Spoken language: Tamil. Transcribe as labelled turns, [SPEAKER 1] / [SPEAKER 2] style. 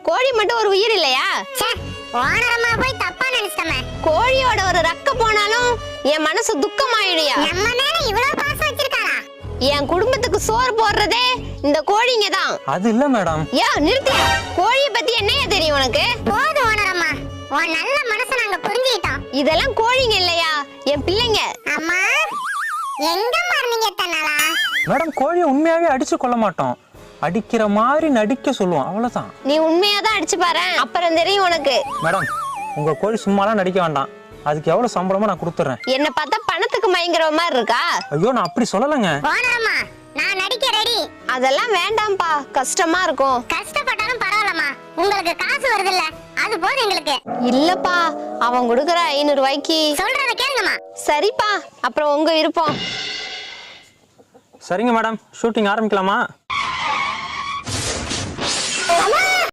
[SPEAKER 1] கோழி மட்டும் ஒரு உயிர் இல்லையா?
[SPEAKER 2] ஓனரம்மா போய் தப்பா நினைச்சிட்டமே.
[SPEAKER 1] கோழியோட ஒரு ரக்க போனாலும் என் மனசு துக்கமாயிடுயா.
[SPEAKER 2] நம்ம மேல இவ்வளவு பாசம் வச்சிருக்காரா?
[SPEAKER 1] என் குடும்பத்துக்கு சோறு போடுறதே இந்த கோழிங்க தான்.
[SPEAKER 3] அது இல்ல மேடம்.
[SPEAKER 1] நிறுத்தியா? கோழிய பத்தி என்னையா தெரியும் உனக்கு?
[SPEAKER 2] போதும் ஓனரம்மா, உன் நல்ல மனசை நாங்க புரிஞ்சுக்கிட்டோம்.
[SPEAKER 1] இதெல்லாம் கோழிங்க இல்லையா, என் பிள்ளைங்க.
[SPEAKER 2] அம்மா எங்க மார்னிங்க தன்னாலா?
[SPEAKER 3] மேடம் கோழியை உண்மையாவே அடிச்சு கொள்ள மாட்டோம், அடிக்கிற மாதிரி நடிக்க சொல்லுவோம், அவ்வளவுதான்.
[SPEAKER 1] நீ உண்மையாதான் அடிச்சு பாரு, அப்புறம் தெரியும் உனக்கு.
[SPEAKER 3] மேடம் உங்க கோழி சும்மாலாம் நடிக்க வேண்டாம், அதுக்கு எவ்வளவு சம்பளமோ நான் கொடுத்துறேன்.
[SPEAKER 1] என்ன பார்த்தா பணத்துக்கு மயங்குற மாதிரி இருக்கா?
[SPEAKER 3] ஐயோ நான் அப்படி சொல்லலங்க.
[SPEAKER 2] ஓனரம்மா நான் நடிக்க ரெடி.
[SPEAKER 1] அதெல்லாம் வேண்டாம்பா, கஷ்டமா இருக்கும்.
[SPEAKER 2] கஷ்டப்பட்டாலும் பரவாயில்லம்மா, உங்களுக்கு காசு வருது இல்ல, அது போதும் எங்களுக்கு.
[SPEAKER 1] இல்லப்பா, அவன் கொடுக்கற 500 ரூபாய்க்கு.
[SPEAKER 2] சொல்றத கேளுங்கம்மா.
[SPEAKER 1] சரிப்பா, அப்புறம் உங்க விருப்பம்.
[SPEAKER 3] சரிங்க மேடம், ஷூட்டிங் ஆரம்பிக்கலாமா?